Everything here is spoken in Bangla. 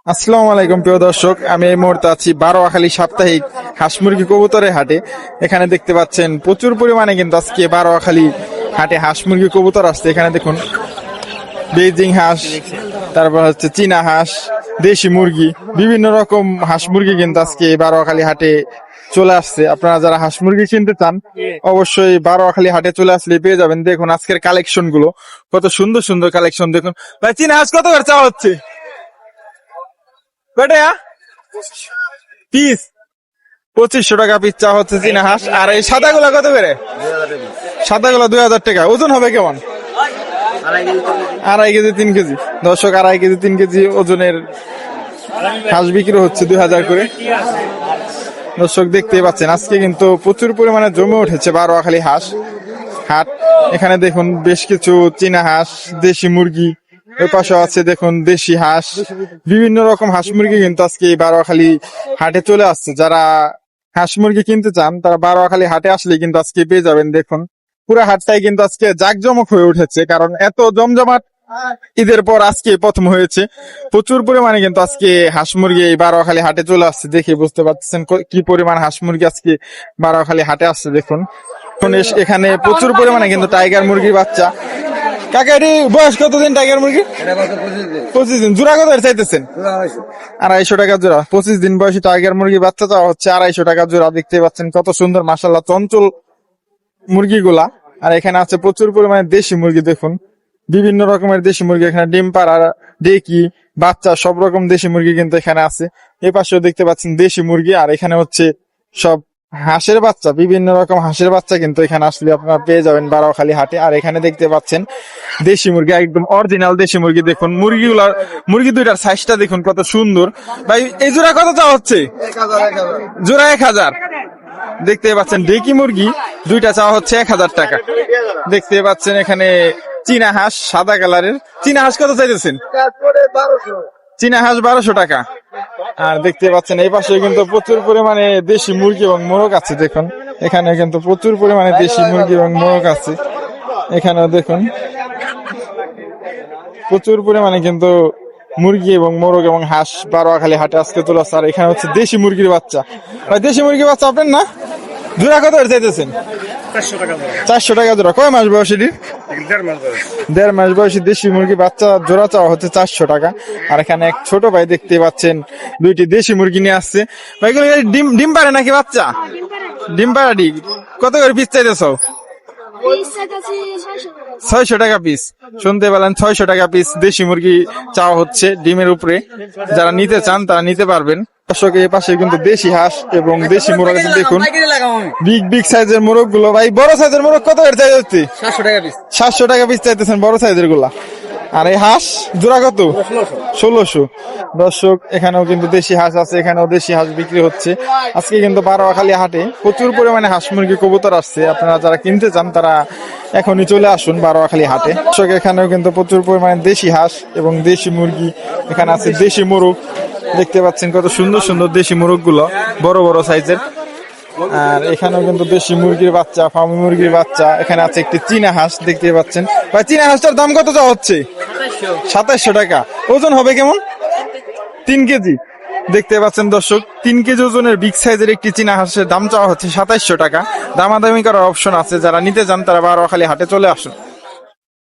আসসালামু আলাইকুম প্রিয় দর্শক, আমি এই মুহূর্তে আছি বারোয়াখালী সাপ্তাহিক হাঁস মুরগি কবুতরের হাটে। এখানে দেখতে পাচ্ছেন প্রচুর পরিমাণে কিন্তু আজকে বারোয়াখালী হাটে হাঁস মুরগি কবুতর আসছে। এখানে দেখুন বেজিং হাঁস, তারপর হচ্ছে চীনা হাঁস, দেশি মুরগি, বিভিন্ন রকম হাঁস মুরগি কিন্তু আজকে বারোয়াখালী হাটে চলে আসছে। আপনারা যারা হাঁস মুরগি কিনতে চান অবশ্যই বারোয়াখালী হাটে চলে আসলে পেয়ে যাবেন। দেখুন আজকের কালেকশন গুলো কত সুন্দর সুন্দর কালেকশন। দেখুন ভাই, চীনা হাঁস কত করে চাওয়া হচ্ছে? পিস 2500 টাকা পিস চা হচ্ছে চীনা হাঁস। আর এই সাদা গুলা কত করে? সাদা গুলা 2000 টাকা। ওজন হবে কেমন? 2.5 কেজি 3 কেজি। দর্শক, 2.5 কেজি 3 কেজি ওজনের হাঁস বিক্রি হচ্ছে 2000 করে। দর্শক দেখতেই পাচ্ছেন আজকে কিন্তু প্রচুর পরিমাণে জমে উঠেছে বারোয়াখালী হাঁস হাট। এখানে দেখুন বেশ কিছু চীনা হাঁস, দেশি মুরগি, ওই পাশে আছে দেখুন দেশি হাঁস, বিভিন্ন রকম হাঁস মুরগি কিন্তু আজকে এই বারোয়াখালী হাটে চলে আসছে। যারা হাঁস মুরগি কিনতে চান তারা বারোয়াখালী হাটে আসলে কিন্তু আজকে পেয়ে যাবেন। দেখুন পুরো হাটটাই কিন্তু আজকে জাঁকজমক হয়ে উঠেছে, কারণ এত জমজমাট ঈদের পর আজকে প্রথম হয়েছে। প্রচুর পরিমাণে কিন্তু আজকে হাঁস মুরগি এই বারোয়াখালী হাটে চলে আসছে। দেখে বুঝতে পারছেন কি পরিমাণ হাঁস মুরগি আজকে বারোয়াখালী হাটে আসছে। দেখুন এখানে প্রচুর পরিমাণে কিন্তু টাইগার মুরগির বাচ্চা। কাকা, এটি বয়স কতদিন টাইগার মুরগি? 25 দিন। জোড়া কত চাইতেছেন? 250 টাকা জোড়া। 25 দিন বয়সী টাইগার মুরগি বাচ্চা চাওয়া হচ্ছে 250 টাকা জোড়া। দেখতে পাচ্ছেন কত সুন্দর মাশাআল্লাহ চঞ্চল মুরগিগুলা। আর এখানে আছে প্রচুর পরিমাণে দেশি মুরগি। দেখুন বিভিন্ন রকমের দেশি মুরগি, এখানে ডিম পাড়া, ডেকি, বাচ্চা, সব রকম দেশি মুরগি কিন্তু এখানে আছে। এই পাশেও দেখতে পাচ্ছেন দেশি মুরগি। আর এখানে হচ্ছে সব হাঁসের বাচ্চা, বিভিন্ন রকম হাঁসের বাচ্চা কিন্তু এখানে আসলে আপনারা পেয়ে যাবেন বারোয়াখালী হাটে। আর এখানে দেখতে পাচ্ছেন দেশি মুরগি, একদম অরিজিনাল দেশি মুরগি। দেখুন মুরগি দুইটার সাইজটা দেখুন কত সুন্দর। ভাই, এই জোড়া কত চাওয়া হচ্ছে? জোড়া 1000। দেখতে পাচ্ছেন ডেকি মুরগি দুইটা চাওয়া হচ্ছে 1000 টাকা। দেখতে পাচ্ছেন এখানে চীনা হাঁস সাদা কালারের। চীনা হাঁস কত চাইতেছেন? চীনা হাঁস 1200 টাকা। আর দেখতে পাচ্ছেন এই পাশে কিন্তু প্রচুর পরিমাণে দেশি মুরগি এবং মোরগ আছে। দেখুন এখানে কিন্তু প্রচুর পরিমাণে দেশি মুরগি এবং মোরগ আছে। এখানেও দেখুন প্রচুর পরিমাণে কিন্তু মুরগি এবং মোরগ এবং হাঁস বারোয়াখালী হাটে আজকে তোলা। আর এখানে হচ্ছে দেশি মুরগির বাচ্চা। ভাই, দেশি মুরগির বাচ্চা আপনার না? জোড়া কত চাইতেছেন? 400 টাকা জোড়া। কয় মাস বয়স এটি? 1.5 মাস বয়সী দেশি মুরগি বাচ্চা জোড়া চাওয়া হচ্ছে 400 টাকা। আর এখানে এক ছোট ভাই দেখতে পাচ্ছেন দুইটি দেশি মুরগি নিয়ে আসছে। ভাইগুলো ডিম পারে নাকি বাচ্চা? ডিম পাড়া ডিম। কত করে পিস চাইতেছ? 600 টাকা পিস। শুনতে পেলেন, 600 টাকা পিস দেশি মুরগি চাওয়া হচ্ছে ডিমের উপরে। যারা নিতে চান তারা নিতে পারবেন। দর্শক, এই পাশে কিন্তু দেশি হাঁস এবং দেশি মোরগ আছে। দেখুন বিগ সাইজের মোরগ গুলো। ভাই, বড় সাইজের মোরগ কত করে চাই হচ্ছে? 700 টাকা পিস চাইতেছেন বড় সাইজের গুলা। আর এই হাঁস জোড়া কত? 1600। দর্শক, এখানেও কিন্তু দেশি হাঁস আছে, এখানেও দেশি হাঁস বিক্রি হচ্ছে। আজকে কিন্তু বারোয়াখালী হাটে প্রচুর পরিমাণে হাঁস মুরগি কবুতর আসছে। আপনারা যারা কিনতে চান তারা এখনই চলে আসুন বারোয়াখালী হাটে। দর্শক, এখানেও কিন্তু প্রচুর পরিমাণে দেশি হাঁস এবং দেশি মুরগি। এখানে আছে দেশি মোরগ। দেখতে পাচ্ছেন কত সুন্দর সুন্দর দেশি মোরগ গুলো, বড় বড় সাইজের। আর এখানেও কিন্তু দেশি মুরগির বাচ্চা, ফার্মি মুরগির বাচ্চা। এখানে আছে একটি চীনা হাঁস দেখতে পাচ্ছেন। ভাই, চীনা হাঁসটার দাম কত চাওয়া হচ্ছে? 2700 টাকা। ওজন হবে কেমন? 3 কেজি। দেখতে পাচ্ছেন দর্শক, 3 কেজি ওজনের বিগ সাইজের একটি চীনা হাঁসের দাম চাওয়া হচ্ছে 2700 টাকা। দামাদামি করার অপশন আছে, যারা নিতে চান তারা বারোয়াখালী হাটে চলে আসুন।